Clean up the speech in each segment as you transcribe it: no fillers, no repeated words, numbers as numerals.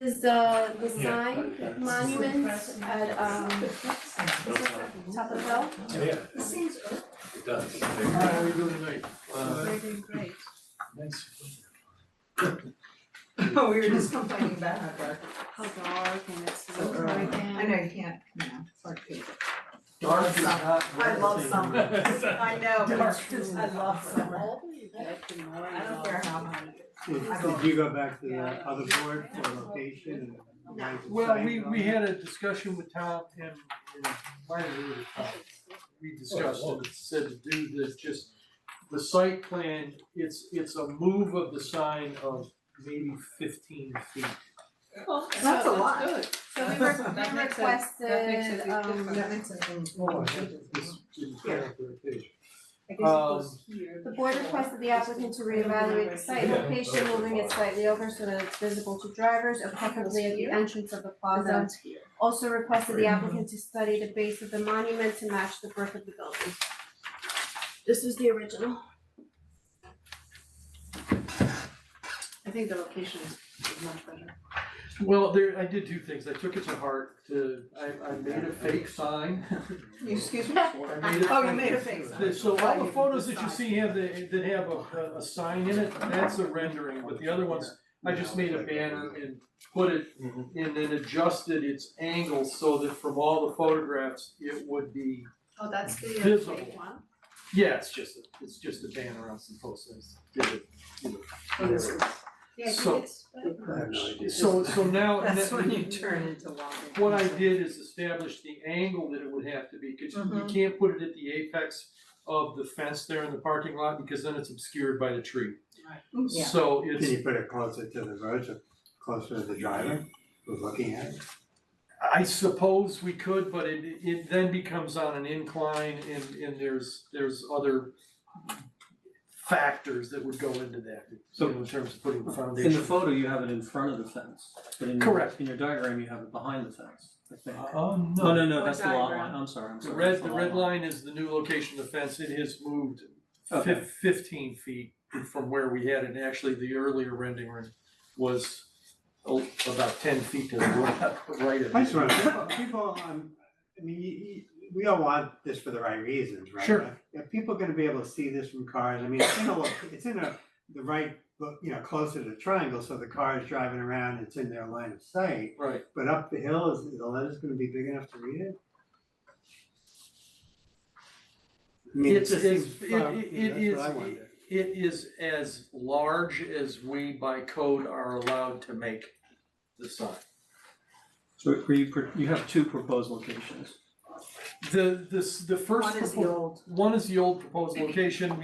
Is the sign monument at top of the hill? Yeah, This seems it does. How are you doing tonight? We're doing great. Nice. Oh, we were just complaining about How dark and it's so early. I know you can't, it's hard to. Dark is not. I love summer. I know, but Dark it's is just, I love summer. I don't care how hot it is. Did you go back to the other board for location and? No. Well, we had a discussion with Tom and why did we Tom? We discussed it, said to do this, just the site plan, it's a move of the sign of maybe 15 feet. That's a lot. So we requested, That makes it. Oh, I had this didn't turn out the page. I guess it goes here. the board requested the applicant to reevaluate the site location, moving it slightly over so that it's visible to drivers, preferably at the entrance of the plaza. Also requested the applicant to study the base of the monument to match the brick of the building. This is the original. I think the location is much better. Well, I did two things, I took it to heart I made a fake sign. Excuse me? I made Oh, you made a fake sign. So all the photos that you see have that have a sign in it, that's a rendering, but the other ones, I just made a banner and put it and then adjusted its angle so that from all the photographs, it would be, Oh, that's the Visible. fake one? yeah, it's just a banner on some posters. Did it, Oh, this is. Yeah, I So- think it's. I have no idea. So now. That's when you turn into Walgreens. What I did is establish the angle that it would have to be, cause you Mhm. can't put it at the apex of the fence there in the parking lot, because then it's obscured by the tree. Yeah. So Can it's, you put it closer to the road, so closer to the driver who's looking at it? I suppose we could, but it then becomes on an incline and there's other factors that would go into that, so in terms of putting the In foundation. the photo, you have it in front of the fence, but Correct. in your diagram, you have it behind the fence, I think. Oh, No, no, Oh, that's the lot diagram. line, I'm sorry, The That's red lot line is the new location of the fence, it has moved Okay. 15 feet from where we had it, actually, the earlier rendering was about 10 feet to the right of it. I just want to, people, I mean, we all want this for the right reasons, right? Sure. Are people gonna be able to see this from cars? I mean, it's in the right, closer to the triangle, so the car is driving around, it's in their line of sight. Right, But up the hill, is the letters gonna be big enough to read it? I mean, it's, just it's, seems it, far- it that's is, what I wonder. it is as large as we by code are allowed to make the sign. So you have two proposed locations. The first. One is the old. One is the old proposed location,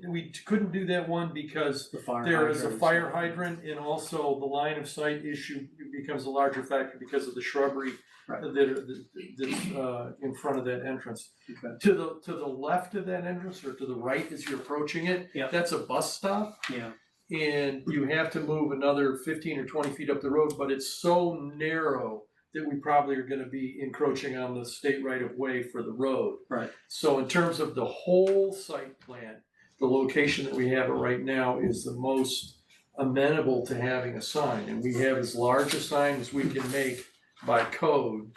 we couldn't do that one because The fire there is a hydrant. fire hydrant and also the line of sight issue becomes a larger factor because of the shrubbery Right. that's in front of that entrance. Okay. To the left of that entrance or to the right as you're approaching it, Yeah. that's a bus stop. Yeah, And you have to move another 15 or 20 feet up the road, but it's so narrow that we probably are gonna be encroaching on the state right of way for the road. right. So in terms of the whole site plan, the location that we have it right now is the most amenable to having a sign. And we have as large a sign as we can make by code,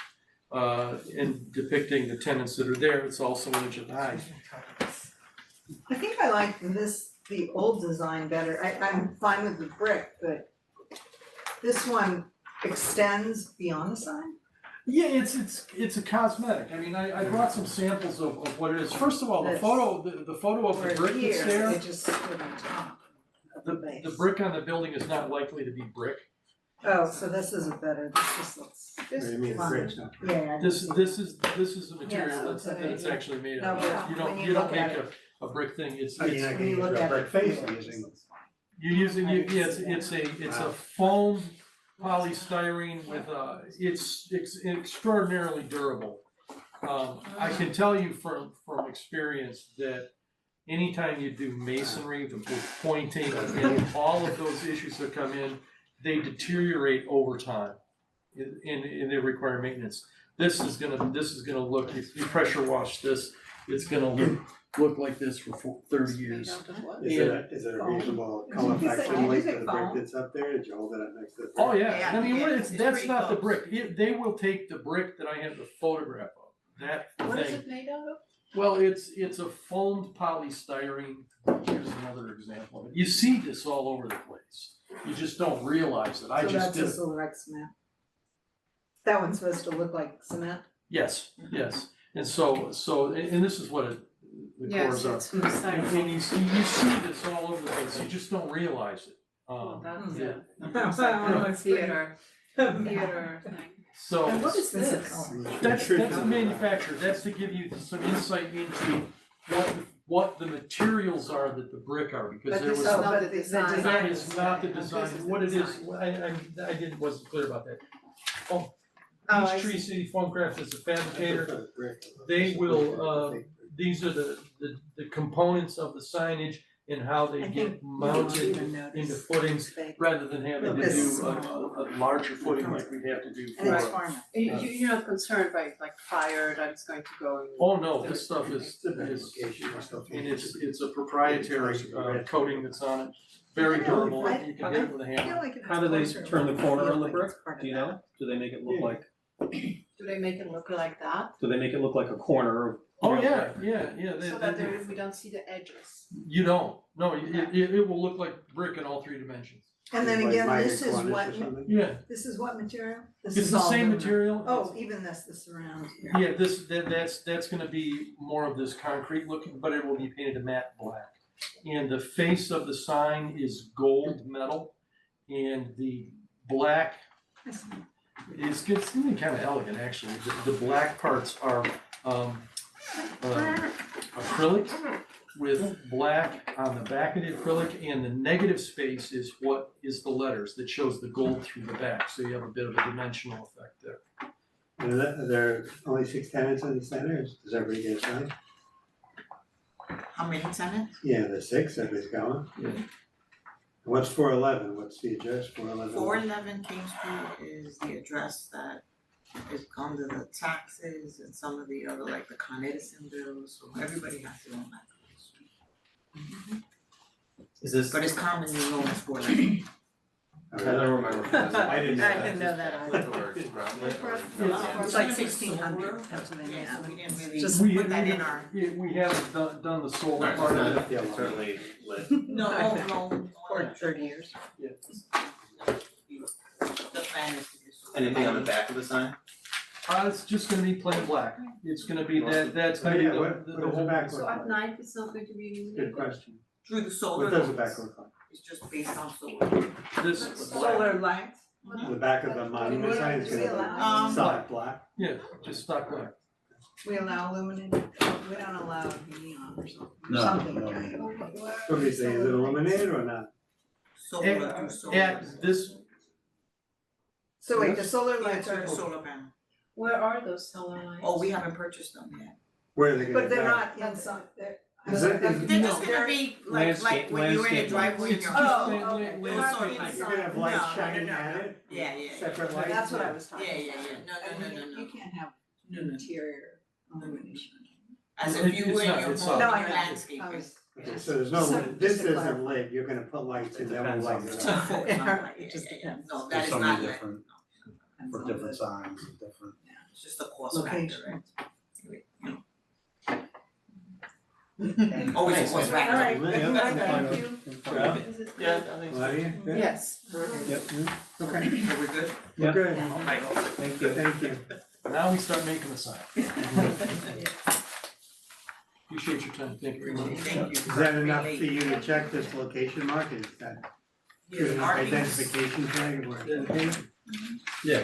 in depicting the tenants that are there. It's also an inch high. I think I like the old design better. I'm fine with the brick, but this one extends beyond the sign? Yeah, it's a cosmetic. I mean, I brought some samples of what it is. First of all, the This. photo, the photo of the Where brick that's here, there, it just stood on top of the base. the brick on the building is not likely to be brick. Oh, so this isn't better, this just looks, What this do you mean, is the fine. bridge, no? Yeah. This is the material Yeah, that's so that it's yeah. actually made No, of. but You when don't you look make at a brick thing. It's Oh, you're not When gonna you use look a at brick it, face, yeah, you're it just using, looks fine. you're using I it, can yeah, see it's Wow. a foam polystyrene with it's extraordinarily durable. I can tell you from experience that anytime you do masonry, the pointing and all of those issues that come in, they deteriorate over time and they require maintenance. This is gonna look, if you pressure wash this, it's gonna look look like this for 30 years. Is it a reasonable color You said- facsimile you for said the brick foam? that's up there? Did you hold it up next to the brick? Oh, yeah, Yeah, I mean, yeah, it's, it's that's pretty not the close. brick, they will take the brick that I have the photograph of, that What is thing. it made out of? Well, it's a foamed polystyrene, here's another example of it, you see this all over the place, you just don't realize it, I So just that's did a it. Solrex cement. That one's supposed to look like cement? Yes, yes, and and this is what the Yes, cores are. it's from And styrofoam. you see this all over the place, you just don't realize it. Well, that's yeah. it. It's like a theater thing. So. And what is this? That's a manufacturer, that's to give you some insight into what the materials are that the brick are, because But there this was. is Oh, not but the the design. design That is not the This design, is the what it is, design. wasn't clear about that. Oh, Oh, I Peachtree City Foamcraft is a fabricator, For the brick. they will, these are the components of the signage and how they I get think mounted into footings, rather than having to This do a larger footing like we'd have to do And it's for. farming. You're not concerned by like fire that it's going to go in. Oh, no, this stuff is, Application or stuff. and it's a proprietary coating that's on it, very durable, you can hit it with a I feel hammer. like if it's How do they closer, turn the it corner feels on the like brick? it's part of Do you that. know? Do they make it look Yeah. like, Do they make it look like that? do they make it look like a corner of? Oh, yeah, So that there, we don't see the edges? you don't, no, it will look like brick in all 3 dimensions. And then Like again, Maya this is Cornish or what, something? Yeah, this is what material? This it's is the all same aluminum. material. Oh, even this, the surround. Yeah, that's gonna be more of this concrete looking, but it will be painted a matte black. And the face of the sign is gold metal, and the black it's gonna be kind of elegant, actually. The black parts are acrylic with black on the back of the acrylic, and the negative space is what is the letters that shows the gold through the back, so you have a bit of a dimensional effect there. And are there only 6 tenants in the center, does everybody get a sign? How many tenants? Yeah, there's 6, everybody's going. Yeah. What's 411, what's the address, 411? 411 King Street is the address that is under the taxes and some of the other, like the Con Edison bills, so everybody has to own that street. Is this? But it's commonly known as 411. I don't remember. I didn't know that. know that It's like 1600 Pennsylvania Yeah, so we Avenue. didn't really Just put that in our. We haven't done the solar part of it. Yeah, Certainly lit. No. For 30 years. The plan is to do so. Anything on the back of the sign? It's just gonna be plain black, it's gonna be that's gonna be Yeah, the what does the whole. back So look at like? night, it's not going to be illuminated? Good question. Through the solar. What does the lights. back look like? It's just based on solar. This is black, Solar lights. The back of the monument sign is gonna be solid black. yeah, just stock black. We allow illuminated, we don't allow neon or something, No, something no. kind of. What do you say, is it illuminated or not? Solar through solar. At this, So wait, the solar Yeah, lights through are, the solar panel. Where are those solar lights? Oh, we haven't purchased them yet. Where are they gonna but they're go? not inside, they're. Is it- is- They're just gonna be like when you're in a driveway in it's your just house. Oh, plain okay. la- They're sorry, not You're gonna have lights No, no, shining no, at no. it? Yeah. Separate lights? That's what I was talking Yeah, about. yeah, yeah, no, You can't have no, no. interior illumination. As It- if you it's were in not, your it's home, No, your I know. landscape. I was. Okay, so there's no, So, this just to isn't clarify. lit, you're gonna put lights in, then we'll Depends light on it the- up. It It just depends. No, that There's is so not many lit. different, Depends for on different the- signs and different. It's just a cost factor, Location. right? Always a cost factor. Alright, Yeah, thank you. Yeah. Is it Yeah, good? I think so. Well, yeah, good. Yes. Yep, Okay, so we're good? We're Yeah. good, thank you. thank you. now we start making the sign. Appreciate your time, thank you very much. Thank you. Is that enough for you to check this location mark, is that Yeah, good enough markings. identification tag of where it's located? Yeah.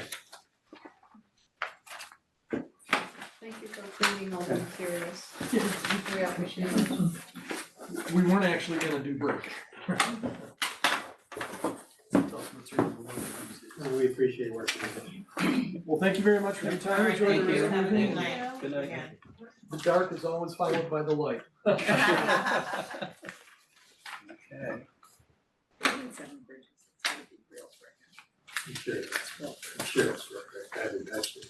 Thank you for bringing all the materials. We appreciate it. We weren't actually gonna do brick. Tough material to work with. Well, we appreciate working with you. Well, thank you very much for your time, Alright, enjoy the thank rest you. of Have your a good evening. night. Good night. Yeah. The dark is always followed by the light. Okay. Seven bridges, it's gotta be real brick. I'm sure, I'm sure it's working, I didn't touch it.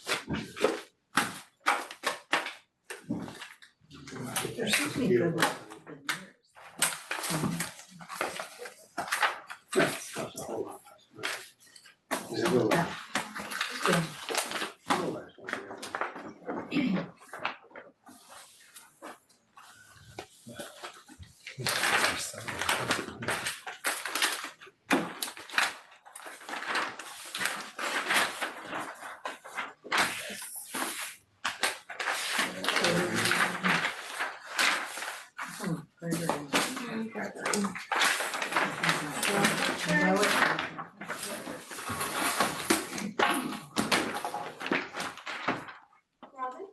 There's It's something beautiful. good about Right, it's cost a whole lot less money. There's a little less one there. Robin?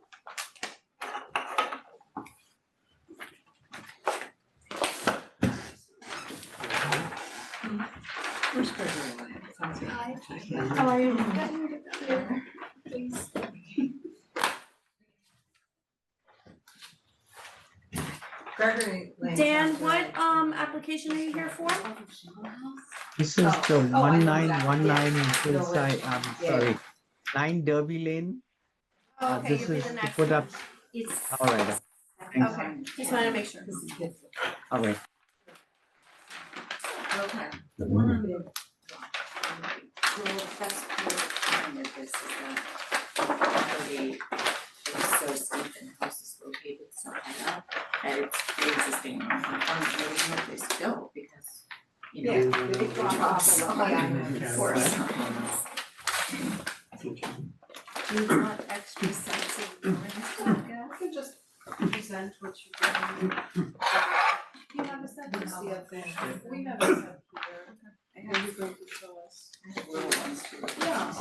Where's Gregory Lane? Sounds good. How are you? Here, please. Gregory Lane. Dan, sounds what right. application are you here for? This is Oh, the oh, I know one that. nine one nine Yeah. hillside, Yeah, sorry, 9 Derby Lane. Oh, okay, This you'll be is the to next put one. up, It's, alright, thanks. okay, just wanted to make sure. This is good. Alright. Okay. The one on the best part of this is that property is so steep and the house is located so high up that it's pre-existing non-conforming, there's no place to go because, you know. Yeah, the big drop off on the high island. Of course. Do you want extra sets of drawings? Yeah, I could just present what you're doing. you have a set? Just the other thing. We have a set here. And you're going to show us. Little ones too. Yeah.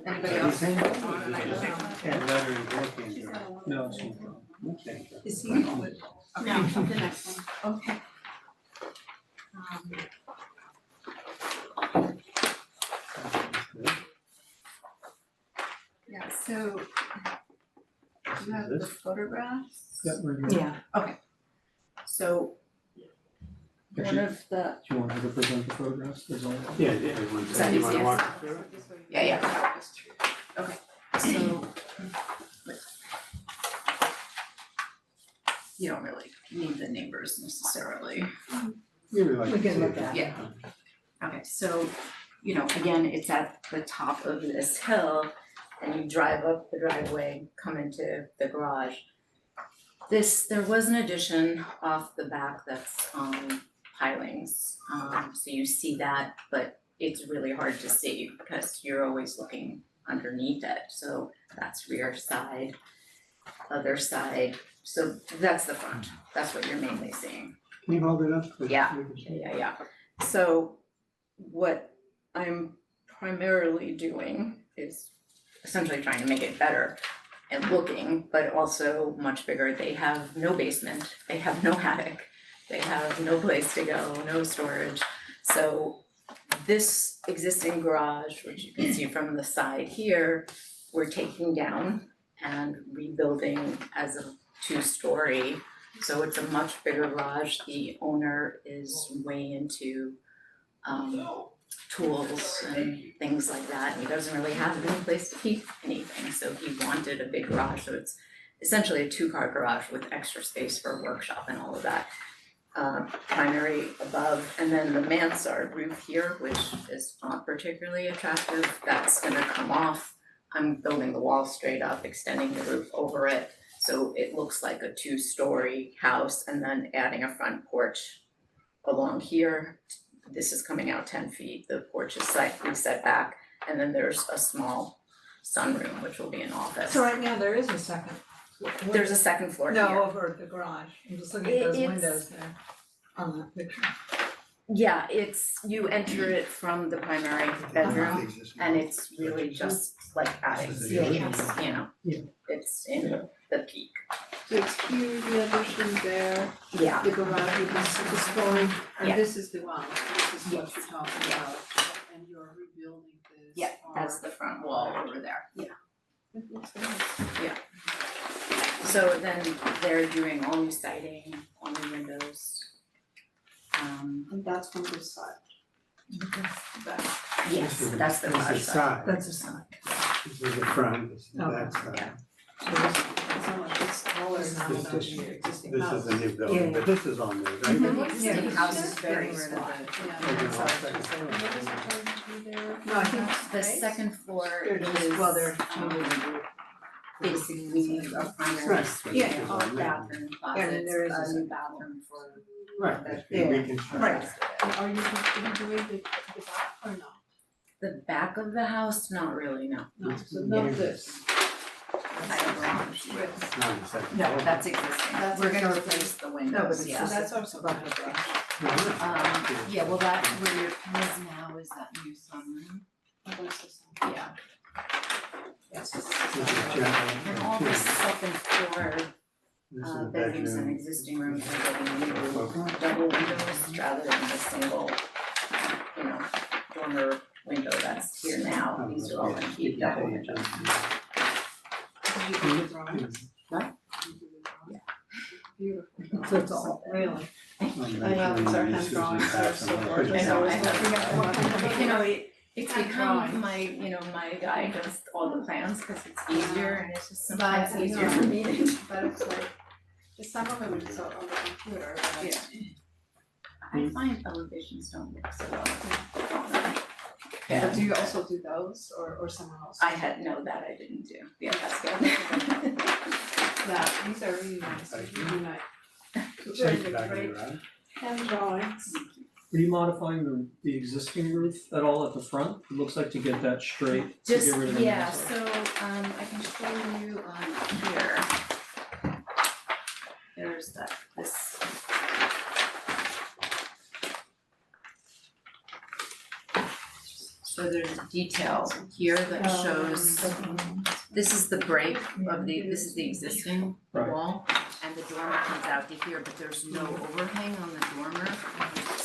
Anybody You else? think? That letter is working. She's got a one. No, it's no Okay. Is he with? No, the next one. Okay. Yeah, so you have the photographs? Yeah, right here. Yeah. So one Actually, of the, do you want her to present the photographs? There's only. Yeah, everyone, Is that you wanna easiest? walk through it? yeah, yeah. Okay, so you don't really need the neighbors necessarily. You really like We to can see look it. at it. Yeah. Okay, so, you know, again, it's at the top of this hill and you drive up the driveway, come into the garage. There was an addition off the back that's pilings, so you see that, but it's really hard to see because you're always looking underneath it, so that's rear side, other side, so that's the front, that's what you're mainly seeing. Can you hold it up? please? Yeah. We can see. Yeah. So what I'm primarily doing is essentially trying to make it better and looking, but also much bigger. They have no basement, they have no attic, they have no place to go, no storage. So this existing garage, which you can see from the side here, we're taking down and rebuilding as a 2-story. So it's a much bigger garage. The owner is way into tools and things like that, and he doesn't really have any place to keep anything, so he wanted a big garage, so it's essentially a 2-car garage with extra space for a workshop and all of that. Primary above, and then the mansard roof here, which is not particularly attractive, that's gonna come off. I'm building the wall straight up, extending the roof over it, so it looks like a 2-story house, and then adding a front porch along here. This is coming out 10 feet, the porch is slightly set back, and then there's a small sunroom, which will be an office. So right now there is a second. There's a second floor here. No, over at the garage. I'm just looking at those It's- windows there on that picture. Yeah, you enter it from the primary bedroom, and it's really just like adding space, you know? Yeah. It's in the peak. So it's here, the addition there, Yeah. the garage with the story, Yeah. and this is the one, this is what you're talking about, and you're rebuilding this. Yeah, that's the front wall over there. It looks nice. So then they're doing all new siding, all new windows. And that's from this side. Yes, This is- that's the this is garage side. That's a sign. This is the front, this is Okay. that side. Yeah. So this, it's not like it's smaller This is house on just- your existing This house. is a new building, but this is on there, right? Mhm. The existing house is very Getting rid of small. the- Yeah. Oh, Sorry, no, just saying. What is it going to be there? No, I think The second floor they're is, just, well, they're changing the roof. basically a primary Right. suite, Yeah. all bathroom closets, there is a a new second bathroom for Right, it's Yeah. been reconstructed. Right. Are you redoing the back or no? the back of the house, not really, no. No, so not this. I don't know. It's not the second No, floor. that's existing. That's We're gonna existing. replace the No, but windows, it's yeah. So that's also about the garage. Yeah, well, that's where your pen is now, is that new sunroom, Oh, that's the same. yeah. Yes. This is general, And all the second floor this is a bedrooms and bedroom. existing rooms are getting new double windows rather than the single, you know, dormer window that's here now. Oh, These are all gonna be double windows. Did you do the drawings? What? Yeah. Beautiful. So it's all- Really. I'm I know, measuring it's our this hand is drawings half are an so inch. gorgeous. I was looking at what kind of. You know, it's Hand become drawings. my, you know, my guy does all the plans, cause it's easier and it's just But, sometimes you easier know, for me to. But it's like, just some of them is on the computer, but Yeah. I find elevations don't work so well. but do you also do those or someone else? I had, no, that I didn't do, yeah, that's good. Yeah, these are really nice, really nice. Take it back in the garage. Hand drawings. Are you modifying the existing roof at all at the front? It looks like to get that straight, to Just, get rid of the yeah, mass. so, I can show you on here. There's that, this. So there's detail here that shows, this is the break of this is the existing Right. wall, and the dormer comes out to here, but there's no overhang on the dormer.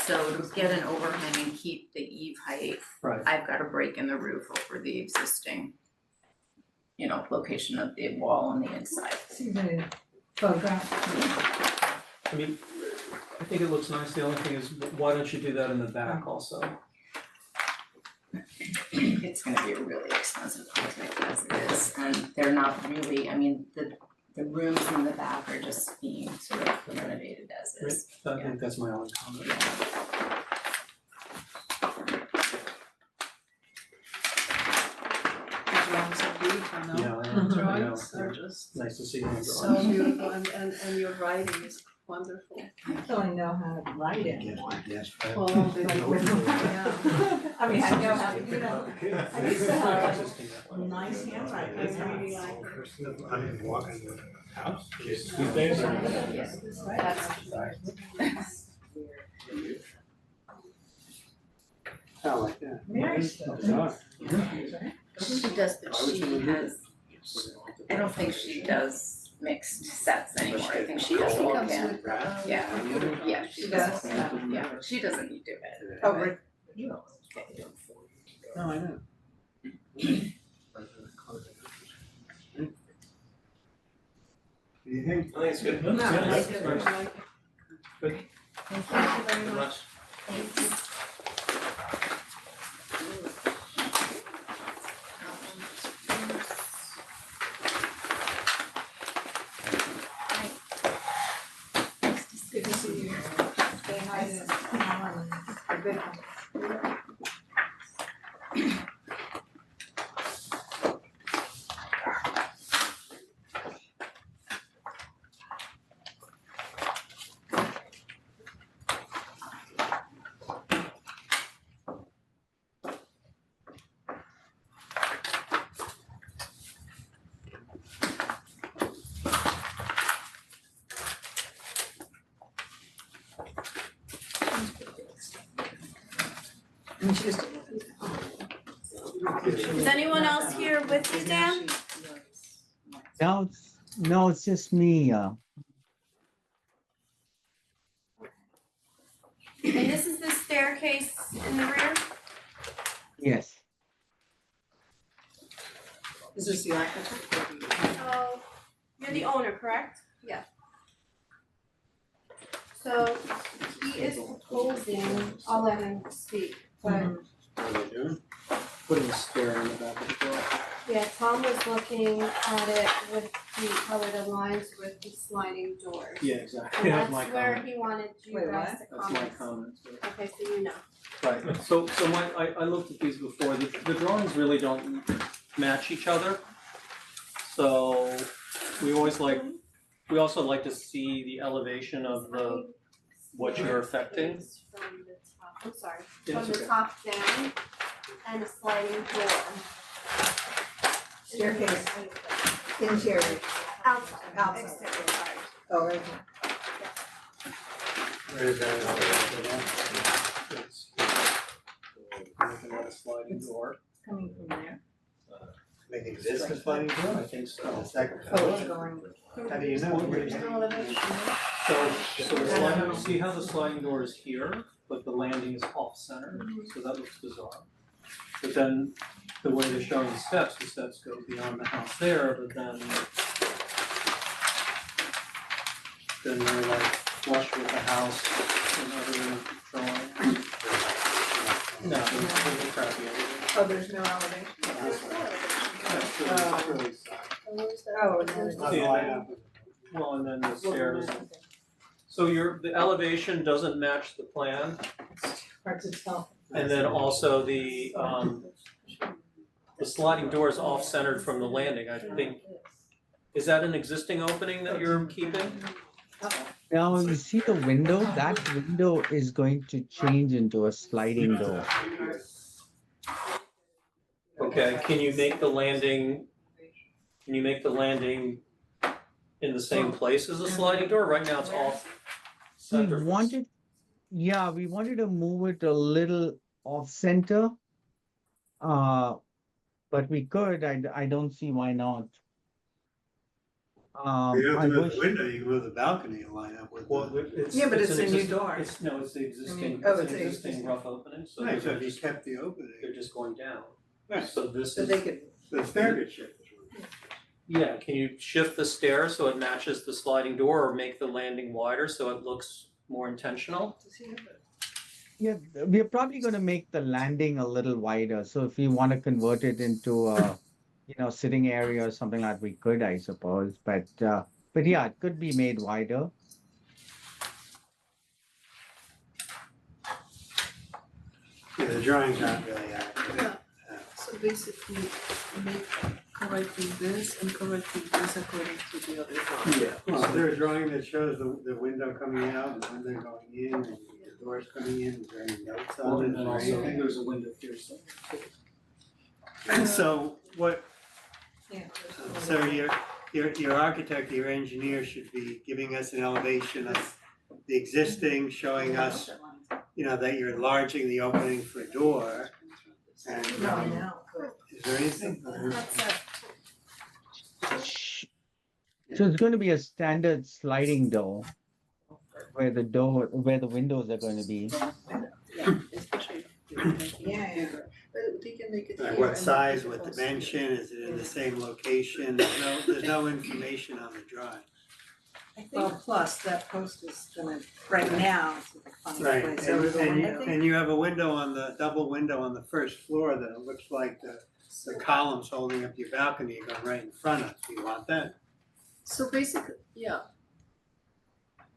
So to get an overhang and keep the eave height, Right. I've got to break in the roof over the existing, you know, location of the wall on the inside. See the photograph? I mean, I think it looks nice, the only thing is, why don't you do that in the back also? It's gonna be a really expensive project as it is, and they're not really, I mean, the rooms in the back are just being sort of renovated as is. I think that's my only comment. The drawings are beautiful, no? Yeah, I The know, drawings yeah. are just Nice to see hand so drawings. beautiful and your writing is wonderful. I don't really know how to write anymore. Yes, Well, they Like, yeah. I mean, I know how to do that. I used to have Existing that way. nice handwriting. I really like it. I mean, walking the house. Yes, that's I like that. Very Bizarre. she does, but she has, I don't think she does mixed sets anymore, I think she does all Comes can. with, Yeah, she She does, does? yeah, she doesn't need to do it. Oh, right. No, I know. What do you think? I think it's good. No, I Yeah, like it, that's I nice. like it. Thank you very much. Good to see you. Say hi to And she just. Is anyone else here with you, Dan? No, it's just me. And this is the staircase in the rear? Yes. Is this the architect? So, you're the owner, correct? Yeah. So, he is proposing, I'll let him speak, but What are they doing? putting a stair in the back of the garage. Yeah, Tom was looking at it with how it aligns with the sliding doors. Yeah, exactly. And That's my that's where comment. he wanted you Wait, guys to That's my comment. comment. Okay, so you know. Right, so I looked at these before, the drawings really don't match each other. So we also like to see the elevation of what you're affecting. From the top, I'm sorry, Yeah, from it's the okay. top down and a sliding door. Staircase. Interior, Outside, Outside. exterior, sorry. oh, right here. Where is that? It's looking at a sliding door. Coming from there. Make exist a sliding door? I think so. On the second Oh, floor? it's going, How do you know? There's an elevation. So the sliding, see how the sliding door is here, but the landing is off center, so that looks bizarre. But then the way they're showing the steps go beyond the house there, but then they're like flush with the house and other drawings. No, there's a crappy elevation. oh, there's no elevation. Yeah, it's really sad. Oh, and then It's it's. not light up. Well, and then the stairs. So the elevation doesn't match the plan, Hard to tell. and then also the sliding door is off-centered from the landing, I think. Is that an existing opening that you're keeping? Now, you see the window, that window is going to change into a sliding door. Okay, can you make the landing in the same place as the sliding door? Right now it's off We center. wanted to move it a little off center. But we could, I don't see why not. You don't I have to move wish, the window, you can move the balcony and line up with Well, the. it's. Yeah, but it's an a new exist- door. It's the existing, oh, it's it's an a existing existing- rough opening, so Right, so they're if you just, kept the opening, they're just going down. right, So this So is, they could, the stair could shift. yeah, can you shift the stairs so it matches the sliding door or make the landing wider so it looks more intentional? yeah, we're probably gonna make the landing a little wider, so if we wanna convert it into a, sitting area or something like we could, I suppose, but yeah, it could be made wider. Yeah, the drawings aren't really accurate. Yeah. So basically, make correcting this and correcting this according to the other drawing. Yeah. Well, is there a drawing that shows the window coming out and the window going in and the doors coming in, is there any notes Well, on it? and then or also, I think anything? there's a window here, so. And so what, yeah. so your architect, your engineer should be giving us an elevation of the existing, showing us, that you're enlarging the opening for a door. And, No, no, but is there anything? That's it. So it's gonna be a standard sliding door where the windows are gonna be. Yeah, especially if you make it Yeah. bigger. But they can make it here. Like what and size, make it what also dimension, here. is it in the same location? There's no information on the drawing. well, plus that post is gonna, right now, it's a funny Right, place over the window. and you have a window on the, double window on the first floor that it looks like the columns holding up your balcony are going right in front of, do you want that? So basically, yeah,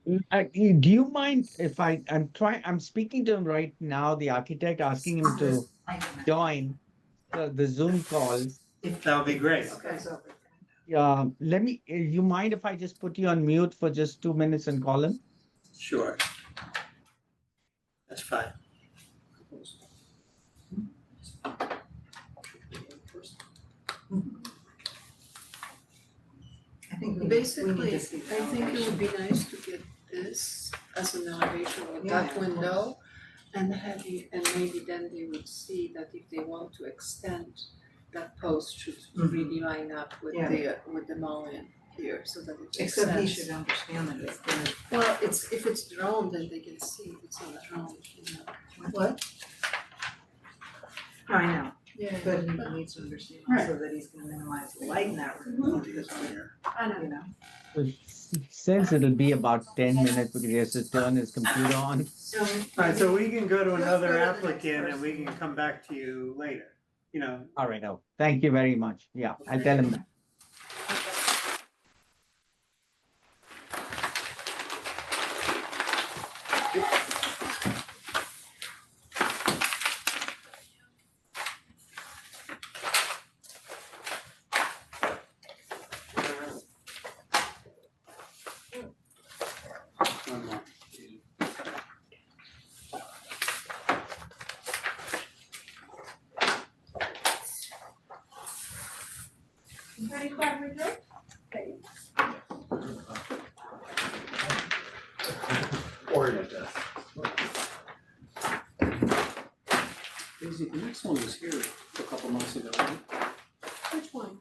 Do you mind if I'm speaking to him right now, the architect, asking him to join the Zoom call. That would be great. Okay, so. You mind if I just put you on mute for just 2 minutes and call him? Sure. That's fine. I think we need basically, to I see the think it elevation. would be nice to get this as an elevation of Yeah, that of window. And maybe then they would see that if they want to extend, that post should really line up with Yeah. the mullion here, so that it makes Except he sense. should understand that it's gonna. Well, if it's drawn, then they can see if it's not drawn, you know. What? I know, Yeah. but he needs to understand also that he's gonna minimize the light in that room, I know. you know? It says it'll be about 10 minutes because he has to turn his computer on. Alright, so we can go to Let's another go to the next applicant and we person. can come back to you later. you know, All right, oh, thank you very much. Yeah, I'll tell him that. one more. Ready for our review? Orient that. Daisy, the next one was here a couple months ago, right? Which one?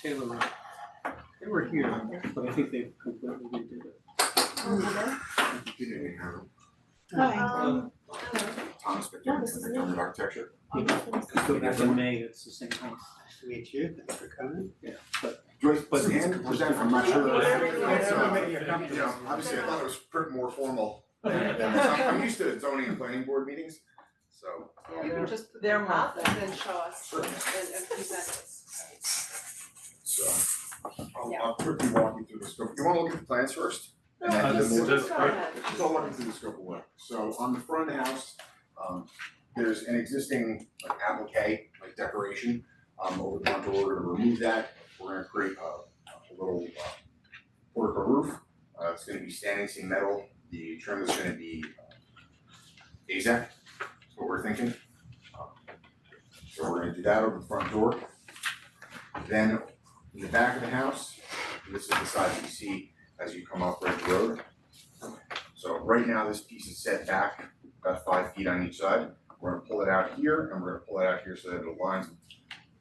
Taylor Road. They were here, but I think they've completely redid it. Um, Thomas No, McDermott, this is McDermott Architecture. Go back in May, it's the same thing. Nice to meet you, thanks for coming. Joyce, but Dan present, I'm not sure. Thanks for So, making your company. you know, obviously, I thought it was pretty more formal than I'm used to zoning and planning board meetings, so. You can just put They're them more up and then show us Sure. and present it. So, I'll quickly walk you through the scope. You wanna look at the plans first? And then Just- we'll- just- Go ahead. Just I'll walk you through the scope of work. So on the front of the house, there's an existing like applique, like decoration, over the front door. We're gonna remove that. We're gonna create a little portico roof. It's gonna be standing seam metal. The trim is gonna be AZEK, is what we're thinking. So we're gonna do that over the front door. Then in the back of the house, this is the side that you see as you come up Ridge Road. So right now, this piece is set back about 5 feet on each side. We're gonna pull it out here and we're gonna pull it out here so that it aligns with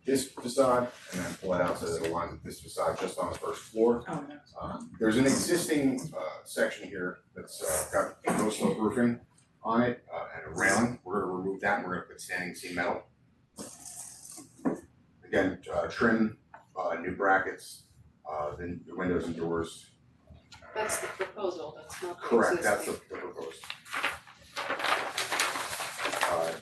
this facade and then pull it out so that it aligns with this facade just on the first floor. Oh, no. There's an existing section here that's got no slope roofing on it and a railing. We're gonna remove that and we're gonna put standing seam metal. Again, trim, new brackets, then the windows and doors. That's the proposal, that's not the Correct, that's existing. the proposed.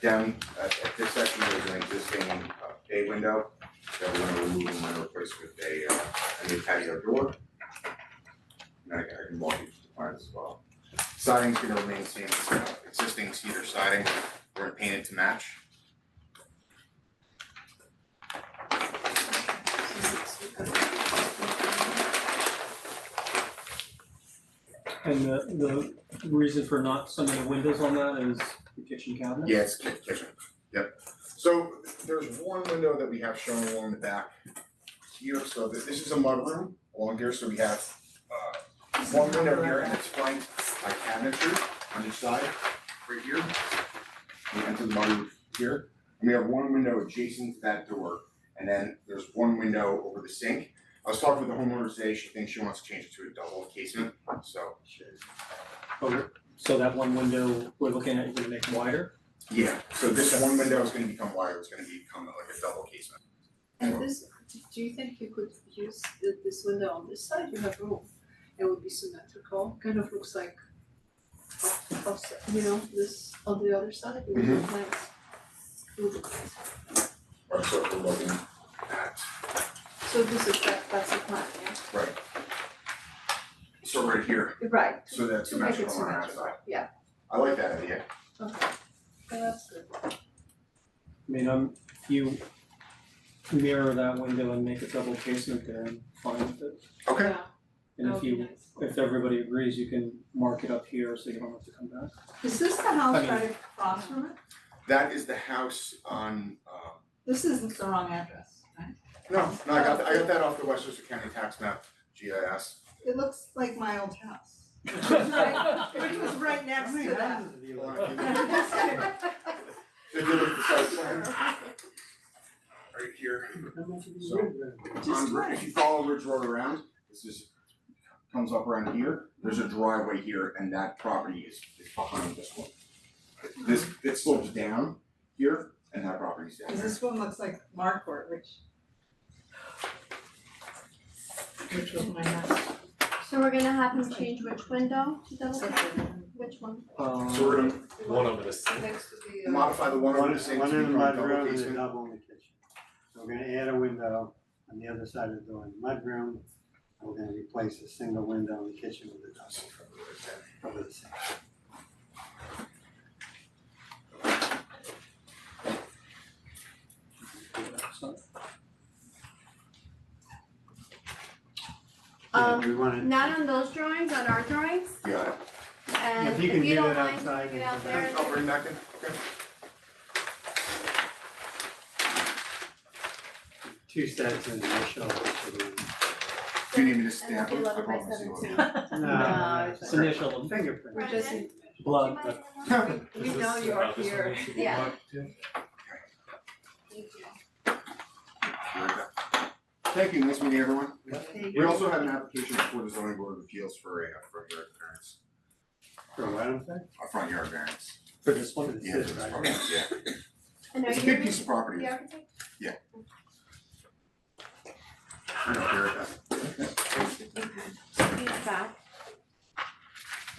Down at this section, there's an existing bay window that we're gonna remove and we're gonna replace with a new patio door. And I can walk you through the plans as well. Siding's gonna remain the same, existing cedar siding, we're gonna paint it to match. And the reason for not so many windows on that is the kitchen cabinet? Yeah, it's kitchen, yep. So there's one window that we have shown along the back here, so this is a mudroom along here, so we have one window here and it's flanked by cabinetry on each side, right here. We enter the mudroom here, and we have one window adjacent to that door, and then there's one window over the sink. I was talking with the homeowner today, she thinks she wants to change it to a double casement, so. So that one window we're looking at, you're gonna make wider? Yeah, so this one window is gonna become wider, it's gonna become like a double casement. And this, do you think you could use this window on this side? You have room. It would be symmetrical, kind of looks like you know, this on the other side, it would look nice. It would look nice. Right, so if we're looking at, So this is that's the plan, yeah? right. So right here, Right. so that's To make it symmetrical on our symmetrical, side. yeah, I like that idea. okay. Yeah, that's good. I mean, if you mirror that window and make a double casement there, I'm fine with it. Okay. Yeah, And that if would be you, nice. if everybody agrees, you can mark it up here so you don't have to come back. Is this the house I mean- right across from it? That is the house on, This isn't the wrong address, right? no, I got that off the Westchester County tax map, GIS. It looks like my old house. Which was right next How many to that. houses have you Hold looked on, at? If you look at the site plan, right here, How much have you So- lived there? on, if you follow Ridge Road around, this is, comes up around here, there's a driveway here, and that property is behind this one. This, it slopes down here, and that property's down Cause there. this one looks like Markport, which was my house. So we're gonna have him change which window to double casement? Which one? So we're gonna One over the sink. Next to the modify the one over the sink One to in the become a double mudroom and a casement. double in the kitchen. We're gonna add a window on the other side of the door in the mudroom. And we're gonna replace a single window in the kitchen with a double over the sink. We wanna, Not on those drawings, on our drawings, Got it. and if you can do don't that mind outside. doing it out there. I'll bring that in, okay. Two sets in initial. Do you need me to And stamp it'll it? be I 11 by promise you. 17. No, It's initial. fingerprint. We just, Blood. we know you are here. Yeah. Thank you, nice meeting everyone. Thank We also have an application before the zoning board of appeals for a front yard variance, For what I'm saying? a front yard variance. For this one? Yeah, for this property, yeah. And are It's a you big piece of property. the architect? I know, Erica. He's back.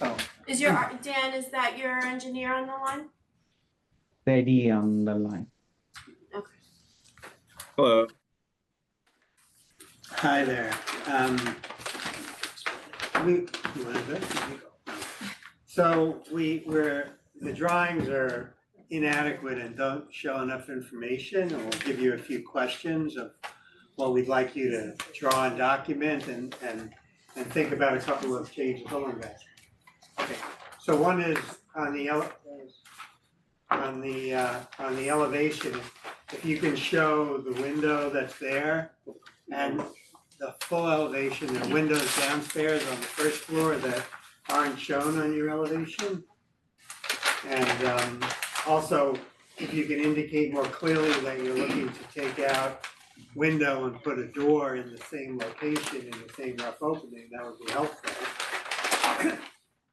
Oh. Is your, Dan, is that your engineer on the line? Steady on the line. Hello. Hi there. You wanna go? So the drawings are inadequate and don't show enough information, and we'll give you a few questions of what we'd like you to draw and document and think about a couple of changes. Hold on, guys. Okay, so one is on the elevation, if you can show the window that's there and the full elevation, there are windows downstairs on the first floor that aren't shown on your elevation. And also, if you can indicate more clearly that you're looking to take out window and put a door in the same location, in the same rough opening, that would be helpful.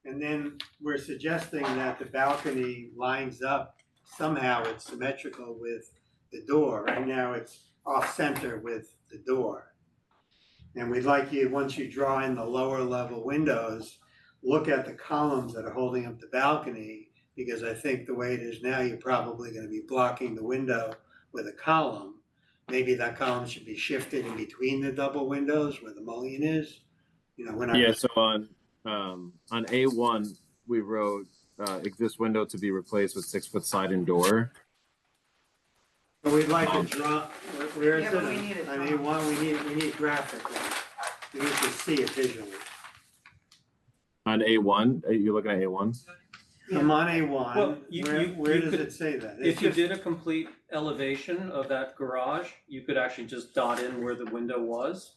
And then we're suggesting that the balcony lines up, somehow it's symmetrical with the door. Right now, it's off-center with the door. And we'd like you, once you draw in the lower level windows, look at the columns that are holding up the balcony, because I think the way it is now, you're probably gonna be blocking the window with a column. Maybe that column should be shifted in between the double windows where the mullion is. You know, we're not. Yeah, so on A1, we wrote exist window to be replaced with 6-foot sliding door. But we'd like to draw, where is Yeah, it? but we need it On drawn. A1, we need graphically. We need to see it visually. On A1, you're looking at A1? I'm on Well, A1, you- where you does could- it say that? It's If you just- did a complete elevation of that garage, you could actually just dot in where the window was.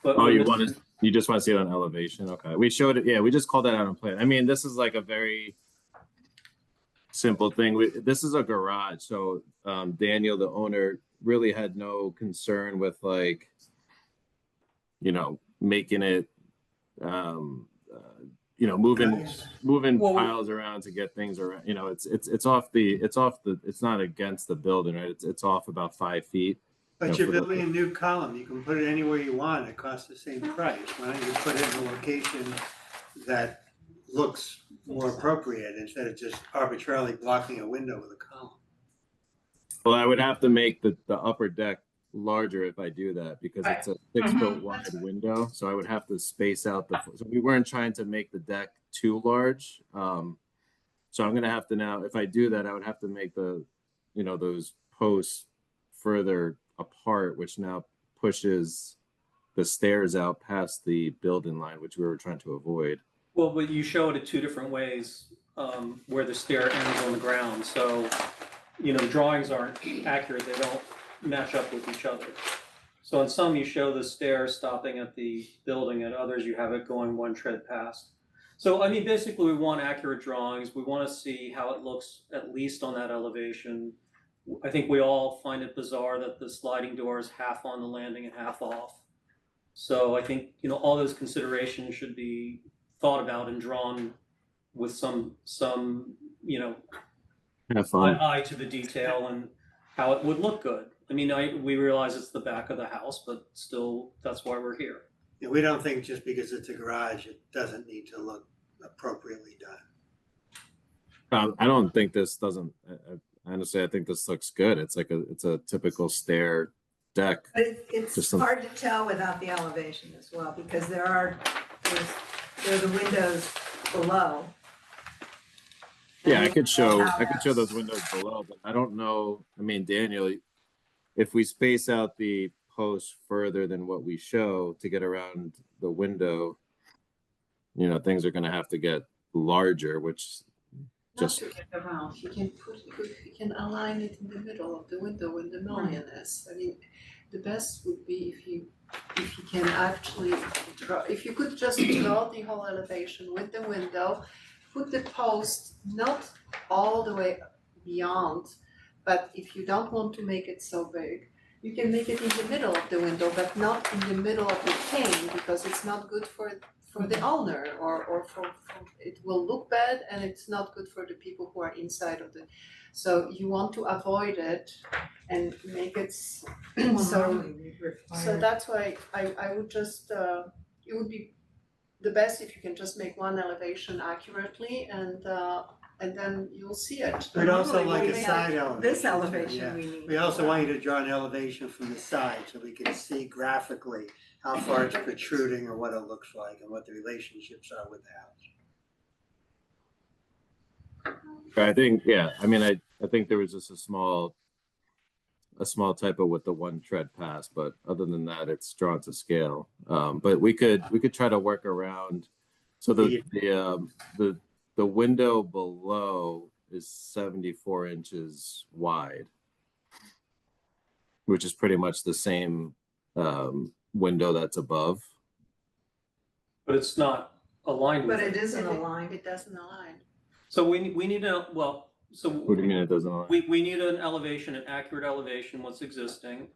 But Oh, when you this- just want to see it on elevation? Okay, we showed it, yeah, we just called that out on plan. I mean, this is like a very simple thing. This is a garage, so Daniel, the owner, really had no concern with like, making it, moving Well, piles around to get things around, it's not against the building, right? It's off about 5 feet. But Yeah, you're for the- building a new column, you can put it anywhere you want, it costs the same price. Why don't you put it in a location that looks more appropriate instead of just arbitrarily blocking a window with a column? Well, I would have to make the upper deck larger if I do that, because it's a 6-foot wide window, so I would have to space out so we weren't trying to make the deck too large. So I'm gonna have to now, if I do that, I would have to make those posts further apart, which now pushes the stairs out past the building line, which we were trying to avoid. Well, but you show it in two different ways, where the stair ends on the ground, so, the drawings aren't accurate, they don't match up with each other. So in some, you show the stair stopping at the building, and others you have it going one tread past. So, I mean, basically, we want accurate drawings, we wanna see how it looks, at least on that elevation. I think we all find it bizarre that the sliding door is half on the landing and half off. So I think, all those considerations should be thought about and drawn with some Have fun. eye to the detail and how it would look good. I mean, we realize it's the back of the house, but still, that's why we're here. Yeah, we don't think just because it's a garage, it doesn't need to look appropriately done. I don't think this doesn't, honestly, I think this looks good. It's like it's a typical stair deck. But it's Just some- hard to tell without the elevation as well, because there are the windows below. Yeah, I And could show how those windows below, but I don't know. I mean, Daniel, if we space out the post further than what we show to get around the window, you know, things are gonna have to get larger, which Not just to get around, you can align it in the middle of the window when the mullion is. I mean, the best would be if you can actually draw, if you could just draw the whole elevation with the window, put the post not all the way beyond, but if you don't want to make it so big, you can make it in the middle of the window, but not in the middle of the pane, because it's not good for the owner, or for it will look bad, and it's not good for the people who are inside of the, so you want to avoid it and make it so that's why I would just it would be the best if you can just make one elevation accurately, and then you'll see it. We'd also Normally like we a have side elevation. This too, elevation yeah. we need. We also want you to draw an elevation from the side so we can see graphically how far it's protruding or what it looks like and what the relationships are with the house. I think, yeah, I mean, I think there was just a small typo with the one tread pass, but other than that, it's drawn to scale. But we could try to work around. So the window below is 74 inches wide, which is pretty much the same window that's above. But it's not aligned with But it. it isn't aligned. It doesn't align. So we need a, so What do you mean it doesn't align? we need an elevation, an accurate elevation, what's existing.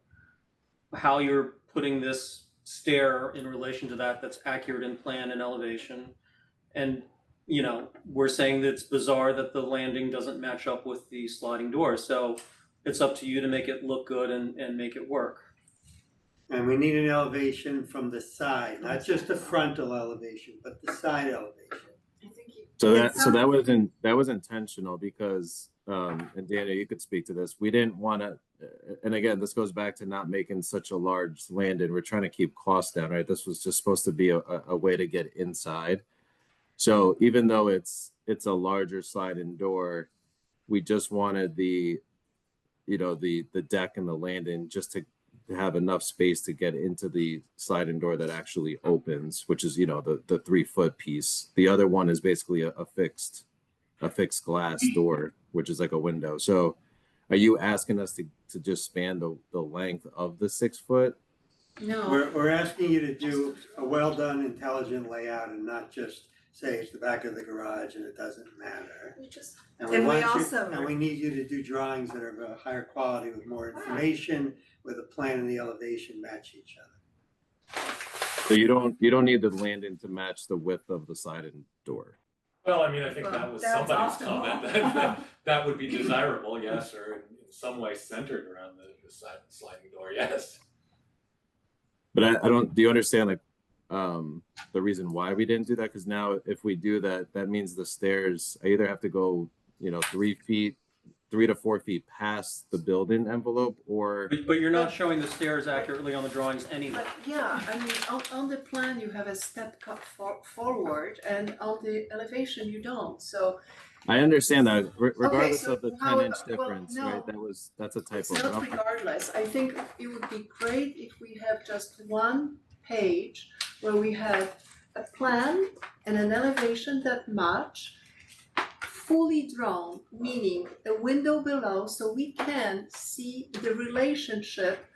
How you're putting this stair in relation to that, that's accurate in plan and elevation. And, you know, we're saying that it's bizarre that the landing doesn't match up with the sliding door. So it's up to you to make it look good and make it work. And we need an elevation from the side, not just the frontal elevation, but the side elevation. I think you, So that was intentional because, and Daniel, you could speak to this. We didn't want to, and again, this goes back to not making such a large landing. We're trying to keep costs down, right? This was just supposed to be a way to get inside. So even though it's a larger sliding door, we just wanted the deck and the landing just to have enough space to get into the sliding door that actually opens, which is, you know, the 3-foot piece. The other one is basically a fixed glass door, which is like a window. So are you asking us to just span the length of the 6 foot? no, We're asking you to do a well-done, intelligent layout and not just say it's the back of the garage and it doesn't matter. we just, And And we want you, also- and we need you to do drawings that are of a higher quality with more information, where the plan and the elevation match each other. So you don't need the landing to match the width of the sliding door. Well, I mean, I think that was That's somebody's optimal. comment, that would be desirable, yes, or in some way centered around the sliding door, yes. But I don't, do you understand like the reason why we didn't do that? Because now if we do that, that means the stairs, I either have to go, you know, 3 to 4 feet past the building envelope, or But you're not showing the stairs accurately on the drawings anyway. but yeah, I mean, on the plan, you have a step cut forward, and on the elevation, you don't, so I understand that regardless so of the how 10-inch about- well, difference, no. right? That's a typo. it's not regardless. I think it would be great if we have just one page where we have a plan and an elevation that match, fully drawn, meaning a window below, so we can see the relationship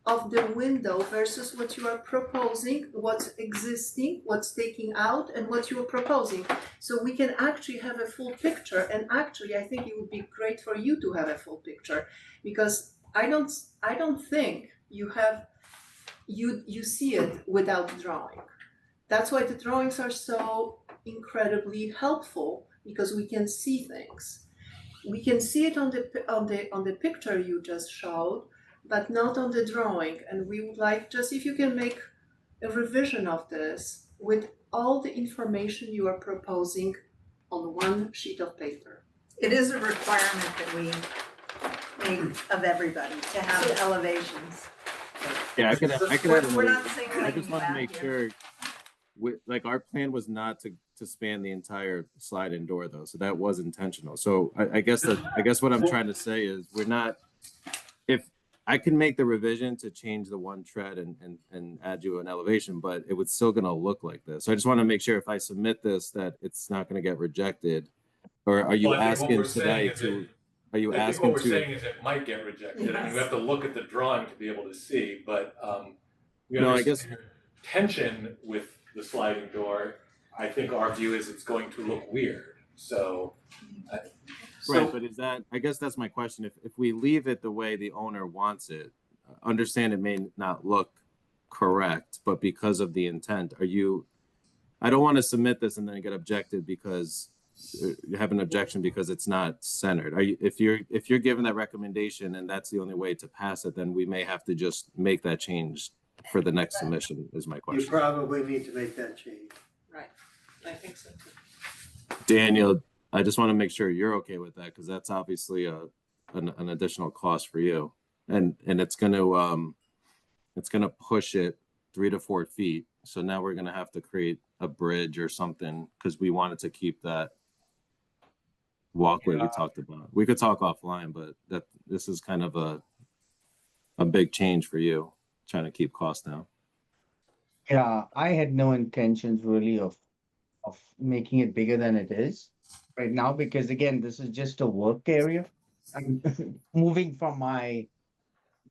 of the window versus what you are proposing, what's existing, what's taking out, and what you are proposing. So we can actually have a full picture, and actually, I think it would be great for you to have a full picture, because I don't think you see it without drawing. That's why the drawings are so incredibly helpful, because we can see things. We can see it on the picture you just showed, but not on the drawing. And we would like, just if you can make a revision of this with all the information you are proposing on one sheet of paper. It is a requirement that we of everybody to have the elevations. Yeah, I could add We're another, not I singling just you wanna out make here. sure, like, our plan was not to span the entire slide-in door though, so that was intentional. So I guess what I'm trying to say is we're not, if I can make the revision to change the one tread and add you an elevation, but it was still gonna look like this. So I just wanna make sure if I submit this, that it's not gonna get rejected. Or are you Well, I think what asking we're saying today is to, are you I think what asking we're to? saying is it might get rejected. I mean, we have to look at the drawing to be able to see, but we No, I guess- understand your tension with the sliding door. I think our view is it's going to look weird, so. Right, but is that, I guess that's my question. If we leave it the way the owner wants it, understand it may not look correct, but because of the intent, I don't want to submit this and then get objected because you have an objection because it's not centered. If you're given that recommendation and that's the only way to pass it, then we may have to just make that change for the next submission is my You question. probably need to make that change. Right, I think so too. Daniel, I just want to make sure you're okay with that because that's obviously an additional cost for you, and it's gonna push it 3 to 4 feet. So now we're gonna have to create a bridge or something because we wanted to keep that walkway we talked about. We could talk offline, but this is kind of a big change for you, trying to keep costs down. Yeah, I had no intentions really of making it bigger than it is right now, because again, this is just a work area. I'm moving from my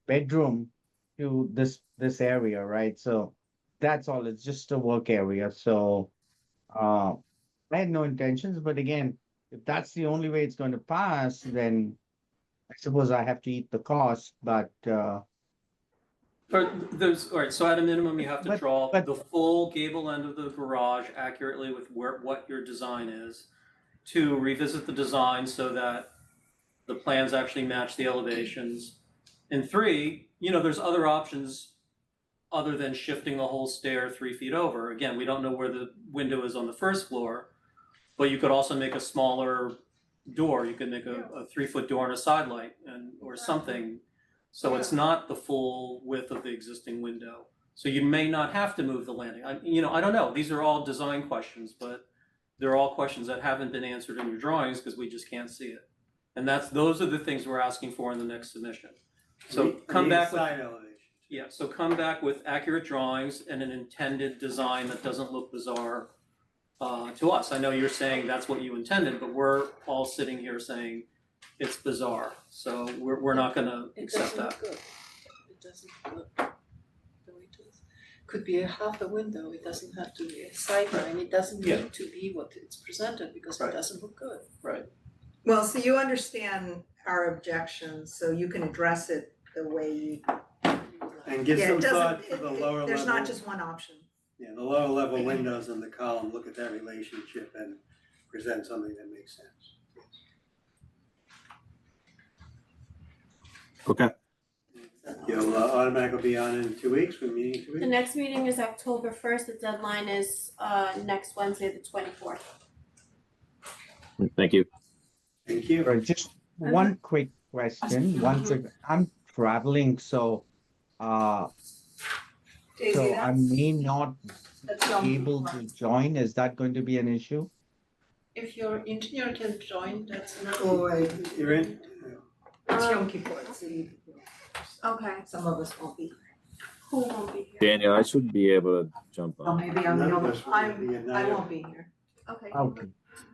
bedroom to this area, right? So that's all. It's just a work area. So I had no intentions, but again, if that's the only way it's going to pass, then I suppose I have to eat the cost. But All right, so at a minimum, you have to But- draw but- the full gable end of the garage accurately with what your design is. 2, revisit the design so that the plans actually match the elevations. And 3, there's other options other than shifting the whole stair 3 feet over. Again, we don't know where the window is on the first floor, but you could also make a smaller door. You could make a 3-foot door and a side light or something. So it's not the full width of the existing window. So you may not have to move the landing. I don't know. These are all design questions, but they're all questions that haven't been answered in your drawings because we just can't see it. And those are the things we're asking for in the next submission. So come back with, Side elevation. yeah, so come back with accurate drawings and an intended design that doesn't look bizarre to us. I know you're saying that's what you intended, but we're all sitting here saying it's bizarre. So we're not gonna accept that. It doesn't look good. It doesn't look the way it is. Could be a half a window, it doesn't have to be a sideline, it doesn't Yeah. need to be what it's presented because Right. it doesn't look good. Right. Well, so you understand our objections, so you can address it the way you. And give Yeah, some it thought doesn't, to the lower level. there's not just one option. Yeah, the lower level windows in the column, look at that relationship and present something that makes sense. Okay. You'll automatically be on in 2 weeks, we're meeting in 2 The weeks. next meeting is October 1st, the deadline is next Wednesday, the 24th. Thank you. Thank you. Right, just one quick question. I'm traveling, so Daisy, so I may not that's be able to join. Is that going to be an issue? If your engineer can join, that's another. Oh, wait, You're in? it's Yom Kippur, so Okay, some of us won't be. who won't be here? Daniel, I should be able to jump Oh, on. maybe I'm the None of only, us will be at I night. won't be here. Okay. Okay.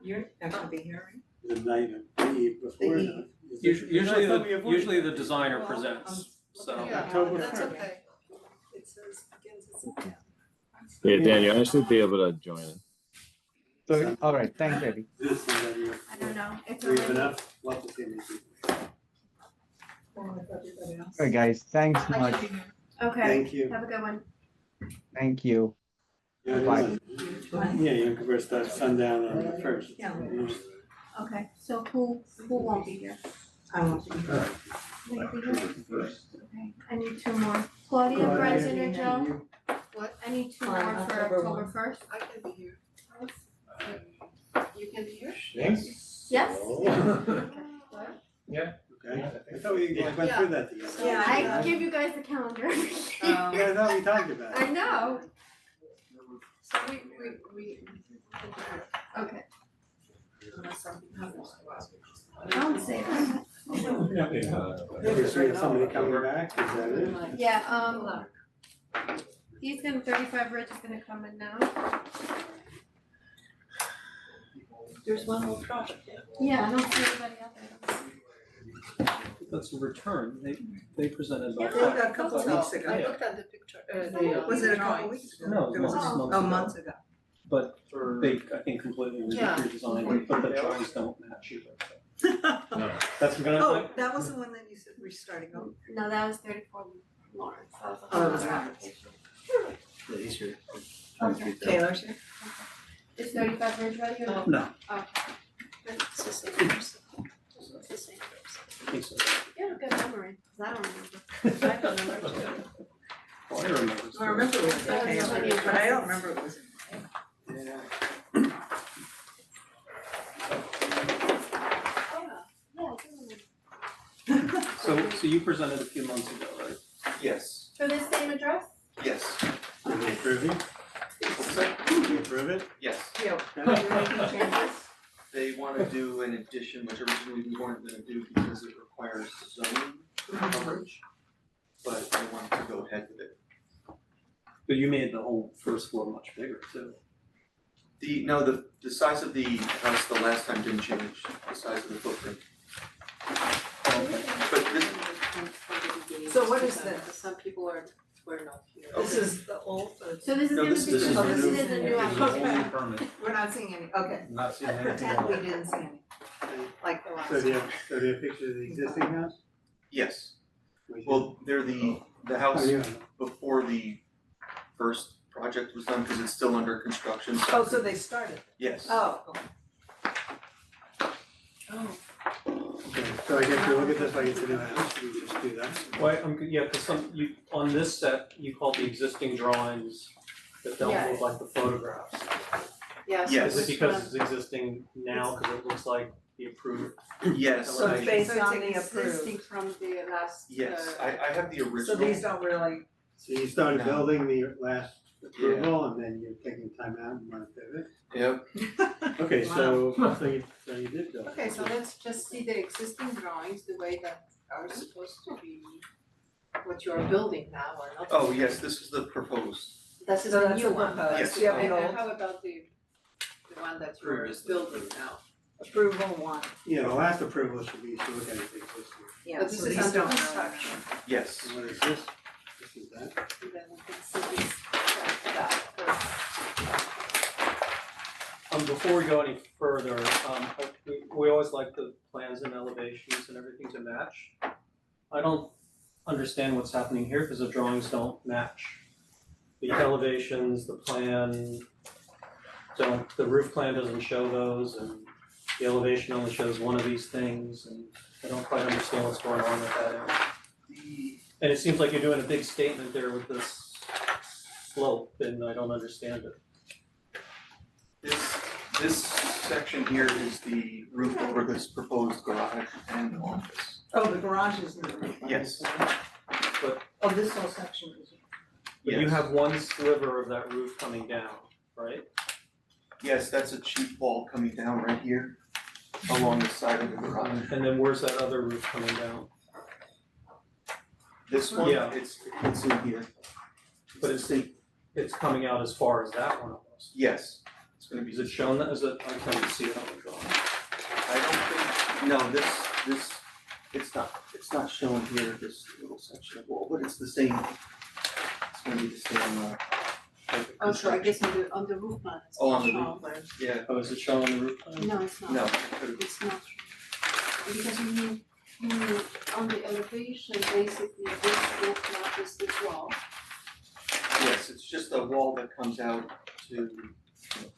You're not gonna be here, right? The night of the eve before. The not? eve. Is it- Usually I thought we avoided usually the that. designer Well, presents, so. Yeah, October that's 1st. okay. It says begins at. Yeah, Daniel, I should be able to join it. So, all right, thanks, Eddie. This is that you're I don't know, it's free already, enough, love to see me. Or with everybody else. All right, guys, thanks I much. should be here. okay, Thank you. have a good one. Thank you. Yeah, Bye. Yeah, you can first start sundown on the 1st. Yeah. Okay, so who won't be here? I won't be here. Will you be here? Okay, I need 2 more. Claudia, Brenton, or Joe? What? I need 2 On more for October October 1. 1st. I can be here. You can be here? Yes. Yes? So- What? Yeah. Okay, I thought we went through that together. Yeah, I gave you guys the calendar. Yeah, I thought we talked about it. I know. So we. Okay. Unless something happens to us. Don't say that. Okay, so you have somebody coming back, is that it? Yeah, he's gonna, 35 Rich is gonna come in now. There's one more project, yeah. Yeah, I don't see anybody out there. That's a return, they presented Yeah, about a couple five- weeks ago. I looked at the picture, the Was it a couple drawings. weeks ago? No, There was months, a- months Oh, ago. months ago. But they, I think, completely Yeah. redesigned, but the drawings don't match either. No. That's gonna, Oh, that was the one that you said we're starting over. No, that was 34 Lawrence, that was a Oh, whole that was other right. application. Yeah, he's here. Okay. Taylor's here? Is 35 Ridge ready or not? no, It's the same person. It's the same person. I think so. You have a good memory, 'cause I don't remember. I don't remember too. Well, I remember. I remember it was That was Taylor, many but I don't addresses. remember it was in. Yeah. Yeah, I do remember. So you presented a few months ago, right? Yes, For this same address? yes, Did they approve it? Did they approve it? yes. Yeah, Yeah. you're making changes? They wanna do an addition, which originally we weren't gonna do because it requires zoning coverage. But they wanted to go ahead with it. But you made the whole first floor much bigger too. The size of the house the last time didn't change, the size of the footprint. But this, So what is this? Some people were not here. This is the old, So this is No, gonna be, this is oh, new. this is a new application. permit. we're not seeing any, okay. Not seeing Pretend we didn't see any, like the last. So do you have, a picture of the existing house? yes, We should- well, they're the Oh, house yeah. before the first project was done, cause it's still under construction. Oh, so they started, Yes. oh, Oh. Okay, so I guess we look at this like it's a new house, we just do that. Why, yeah, cause on this set, you called the existing drawings that don't Yeah. look like the photographs. Yes. Yes. Is it because it's existing now, cause it looks like the approved? Yes, So it's based So on it's the approved. existing from the last. yes, I have the original. So these don't really, So you started No. building the last approval and then you're taking time out and want to pivot? Yep, Okay, so you did build. Okay, so let's just see the existing drawings, the way that are supposed to be what you are building now or not. oh yes, this is the proposed. This is So the that's new the one. proposed. Yes. Yeah, And the old. how about the one that you're Previous. building now? approval one, Yeah, the last approval should be, you should look at it existing. yeah, But so this these is under don't really construction, matter. Yes. And what is this? This is that? and then we can see this, that, Before we go any further, we always like the plans and elevations and everything to match. I don't understand what's happening here because the drawings don't match. The elevations, the plan don't, the roof plan doesn't show those and the elevation only shows one of these things and I don't quite understand what's going on with that area. And it seems like you're doing a big statement there with this slope and I don't understand it. This section here is the roof over this proposed garage and office. Oh, the garage is new. Yes. Oh, this whole section is. But you Yes. have one sliver of that roof coming down, right? Yes, that's a cheap wall coming down right here along the side of the garage. And then where's that other roof coming down? This one, Yeah. it's in here. But it's coming out as far as that one almost. Yes, it's gonna be. Is it shown that, is it, I can't see it on the drawing. I don't think, no, it's not shown here, this little section of wall, but it's the same. It's gonna be the same, type of Oh, so I guess construction. on the roof plan, it's Oh, not on the shown, Yeah, Oh, is it shown on the roof plan? no, it's not. no, it could've- It's not, because you on the elevation, basically this roof matches this wall. yes, it's just a wall that comes out to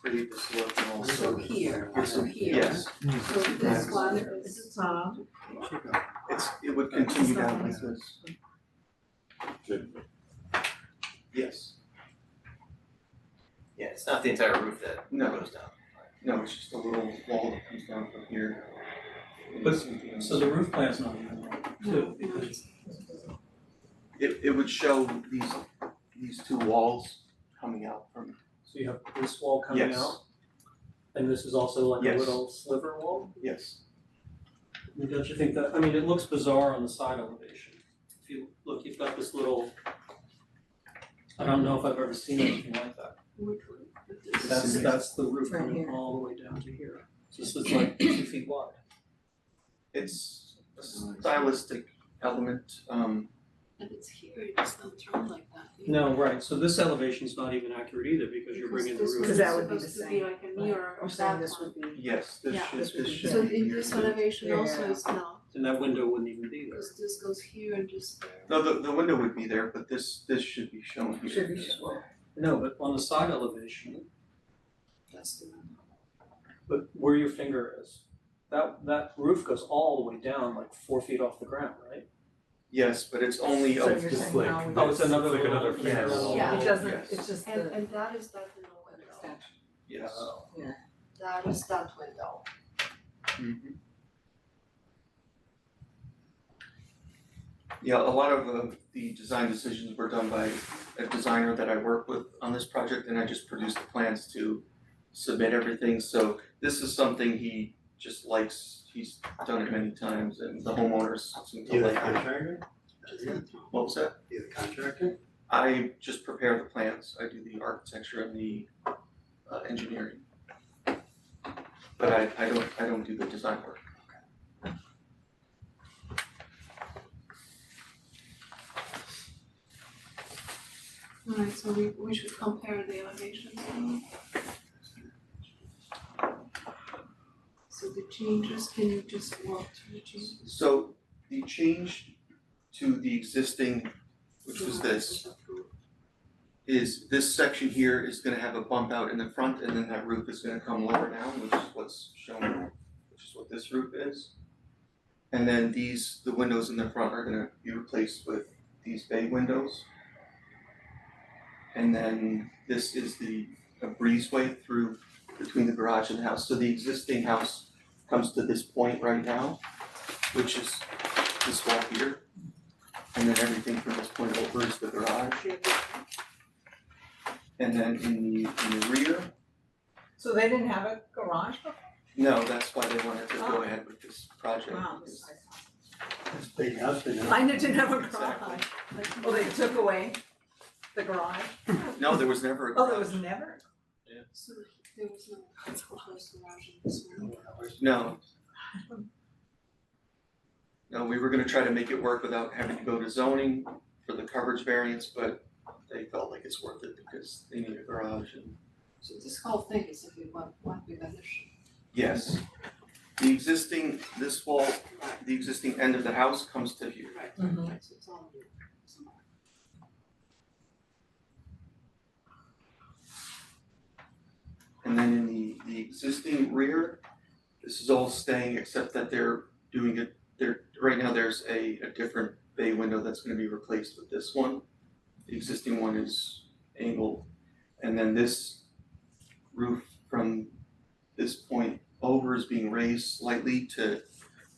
create the slope and also. So here, so here. Yes, So this one is, it would continue down like this. Yes, Yeah, it's not the entire roof that No. goes down. no, it's just a little wall that comes down from here. But, so the roof plan's not even too, No, because It would show these two walls coming out from, so you have this wall coming Yes. out. And this is also like a Yes. little sliver wall. yes. I mean, don't you think that, I mean, it looks bizarre on the side elevation. If you look, you've got this little, I don't know if I've ever seen anything like that. Which one? This is- That's the roof Right coming here. all the way down to here. So this is like 2 feet wide. It's a stylistic element, And it's here, it's not drawn like that. No, right, so this elevation's not even accurate either because you're bringing the This roof. Because that would be the supposed to same, be like a mirror We're of saying that this one. would be, yes, Yeah, this would be- should So be in here this too. elevation also Yeah. is not, And that window wouldn't even be there. because this goes here and just there. No, the window would be there, but this should be shown here. should be shown. No, but on the side elevation, That's the one. but where your finger is, that roof goes all the way down like 4 feet off the ground, right? Yes, but it's only So of you're Just saying like- now we. Oh, it's another Like little. another finger. Yeah. It doesn't, Yes. it's just And the and that is that little window. extension. yes. That is that window. Yeah, a lot of the design decisions were done by a designer that I work with on this project, and I just produced the plans to submit everything, so this is something he just likes, he's done it many times, and the homeowners seem to You the like it. contractor? What was that? You the contractor? I just prepare the plans, I do the architecture and the engineering. But I don't do the design work. Alright, so we should compare the elevations now. So the changes, can you just walk through the changes? So the change to the existing, which was this, is this section here is gonna have a bump out in the front, and then that roof is gonna come lower down, which is what's shown, which is what this roof is. And then the windows in the front are gonna be replaced with these bay windows. And then this is a breezeway through between the garage and the house, so the existing house comes to this point right now, which is this wall here. And then everything from this point over is the garage. And then in the rear, So they didn't have a garage before? no, that's why they wanted to go ahead with this project. Wow. because- It's a big house, they know. Mine didn't have a Exactly. garage. Well, they took away the garage. No, there was never a Oh, garage. there was never? So there was no proposed garage in this one. No. No, we were gonna try to make it work without having to go to zoning for the coverage variance, but they felt like it's worth it because they need a garage and So this whole thing is if you want one big addition. yes. The existing, this wall, the existing end of the house comes to here. Right, Mhm. right, so it's all new. And then in the existing rear, this is all staying except that they're doing it, right now there's a different bay window that's gonna be replaced with this one. The existing one is angled, and then this roof from this point over is being raised slightly to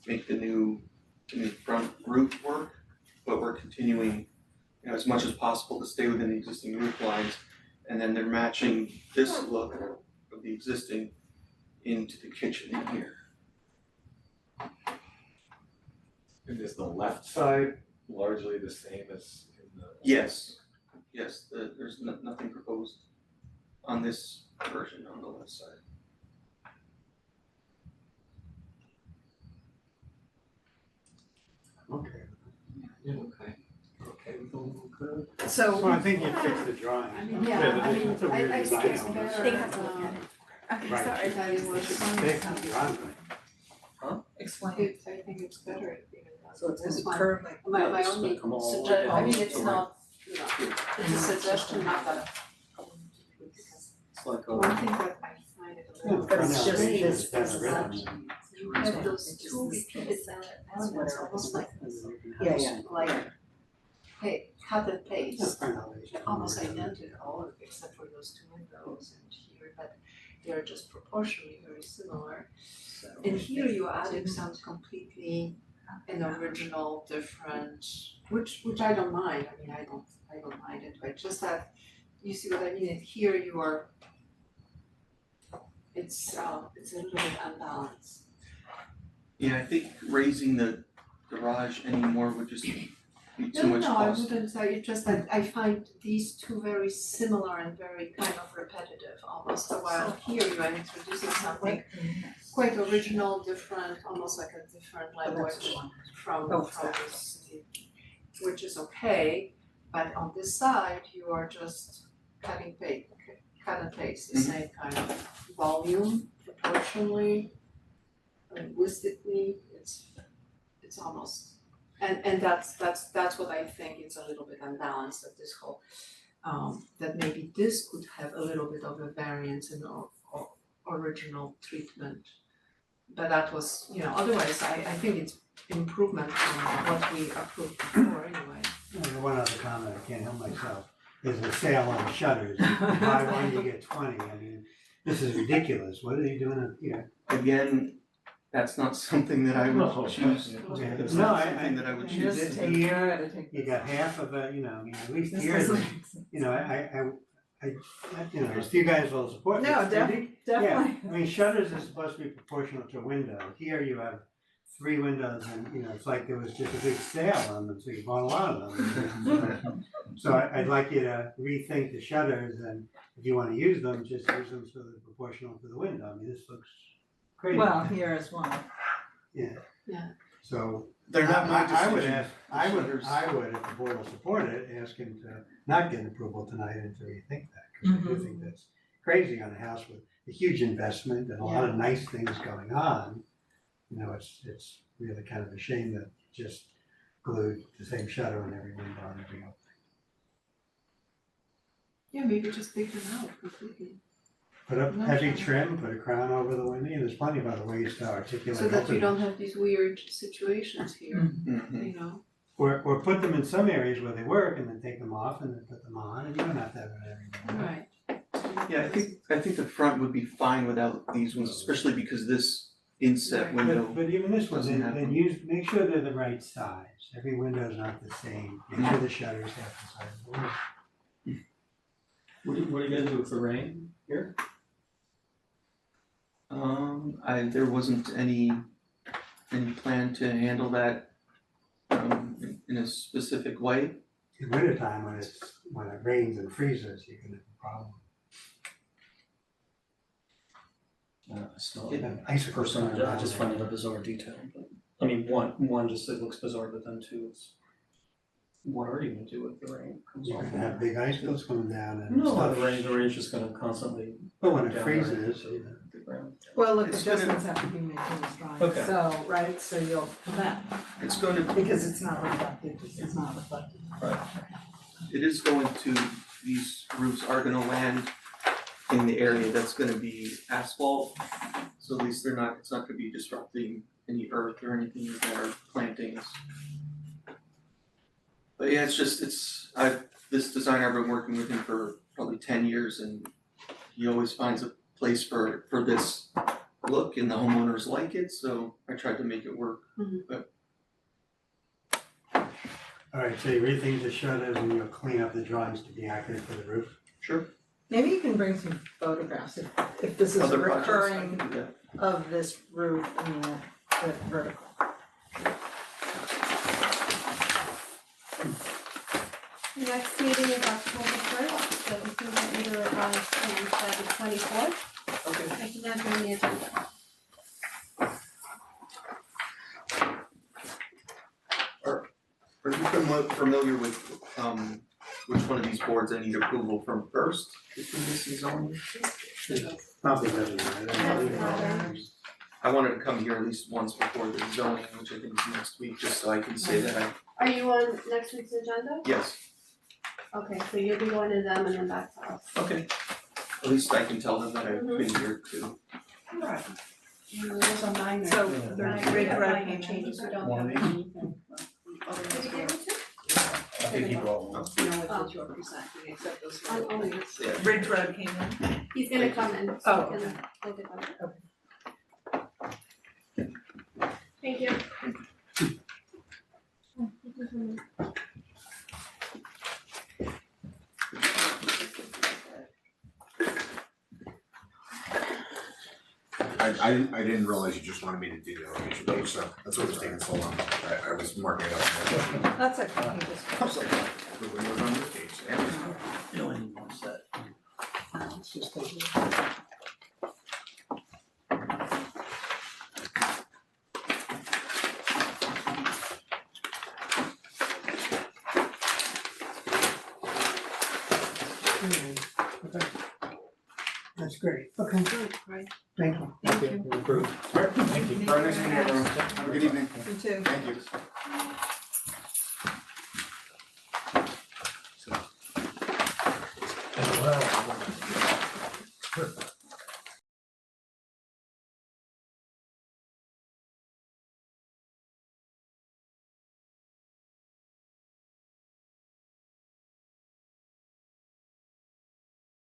make the new front roof work. But we're continuing, as much as possible to stay within the existing roof lines. And then they're matching this look of the existing into the kitchen in here. And is the left side largely the same as in the? Yes, there's nothing proposed on this version on the left side. Okay. Okay. Okay, with the little curve. So, Well, I think you fixed the drawing. I mean, Yeah, but I mean, it's a weird I think design it's on this. better, They have to look at it. Okay, Right. sorry. that it was Fixed the drawing. explain. I think it's better if you So it's this gonna one. curve like. My it's only come all the way suggestion, I down. mean, it's not, you know, it's a suggestion, not that. It's like One a, thing that I find it a Yeah, little. But it's front just elevation this- is better written. You have those two repeated elements, almost like, Yeah, yeah. like, hey, cut and That's paste, front elevation. almost identical, except for those two windows and here, but they're just proportionally very similar. And here you're adding some completely an original different, which I don't mind, I mean, I don't mind it, but just that, you see what I mean, and here you are, it's a little bit unbalanced. Yeah, I think raising the garage anymore would just be too much No, I cost. wouldn't say, it's just that I find these two very similar and very kind of repetitive almost, so while here you are introducing something quite original, different, almost like a different language from this, which is okay, but on this side, you are just cut and paste the same kind of volume proportionally, linguistically, it's almost, and that's what I think it's a little bit unbalanced of this whole, that maybe this could have a little bit of a variance in original treatment. But that was, otherwise I think it's improvement from what we approved before anyway. One other comment, I can't help myself, there's a sale on shutters, you buy one, you get 20, I mean, this is ridiculous, what are you doing here? Again, that's not something that I would choose. It's No, not something that I would choose. This here, you got half of a, I mean, at least here, if you guys will support me. No, definitely. Yeah, I mean, shutters are supposed to be proportional to a window, here you have 3 windows and, it's like there was just a big sale on them, so you bought a lot of them. So I'd like you to rethink the shutters, and if you wanna use them, just use them so they're proportional to the window, I mean, this looks crazy. Well, here as well. Yeah. Yeah. So They're not my I would decision. ask, I would, if the board will support it, ask him to not get an approval tonight and to rethink that, because I do think that's crazy on a house with a huge investment and a lot of nice things going on. It's really kind of a shame that just glued the same shutter on every window and every opening. Yeah, maybe just take them out completely. Put up heavy trim, put a crown over the window, there's plenty of other ways to articulate So that you openings. don't have these weird situations here, Mhm. Or put them in some areas where they work and then take them off and then put them on, and you don't have to have it every window. Right. Yeah, I think the front would be fine without these ones, especially because this inset window. But even this one, doesn't have then make sure they're the right size, every window is not the same, make sure the shutters have the size of the window. What are you gonna do with the rain here? There wasn't any plan to handle that in a specific way. In wintertime, when it rains and freezes, you can have a problem. Still, Icicles personally, coming I down just there. find it a bizarre detail, but, I mean, one just, it looks bizarre, but then two, it's, what are you gonna do with the rain? Comes You're off. gonna have big icicles coming down and No, stuff. the rain's just gonna constantly. But when it down freezes, right into the ground. Well, look, It's adjustments have to be made to this drawing, Okay. so, right, so you'll come back, It's going to, because it's not reflected, it's not reflected. it is going to, these roofs are gonna land in the area that's gonna be asphalt. So at least it's not gonna be disrupting any earth or anything that are plantings. But yeah, this designer, I've been working with him for probably 10 years, and he always finds a place for this look, and the homeowners like it, so I tried to make it work. Alright, so you rethink the shutters and you'll clean up the drawings to be accurate for the roof? Sure. Maybe you can bring some photographs if this is Other projects, I recurring can do that. of this roof and the vertical. Next meeting is October 1st, so we can get either revised plans by the 24th. Okay. I can have on the agenda. Are you familiar with which one of these boards I need approval from first between this and zoning? Probably doesn't matter. I wanted to come here at least once before the zoning, which I think is next week, just so I can say that Are you on next week's agenda? yes, Okay, so you'll be going to them and then back to us. okay. At least I can tell them that I've been here too. Alright. Those are minor. So minor- there's minor changes, we don't have anything. Did you get it too? I think he brought one. You know what you're presenting, except those. Only Yeah. Ridge Road came in. He's gonna come in, Oh, so we can look at them. Thank you. I didn't realize you just wanted me to do the elevation, that was, that's what was taking so long, I was marking it up. That's okay, you just. I was like, the windows on this page, everything. You only need one set. It's just like- Okay. That's great, okay, Right. thank you. Thank you. Approved. Alright, thank you, very nice meeting you, everyone, have a good evening, You too. thank you. Well,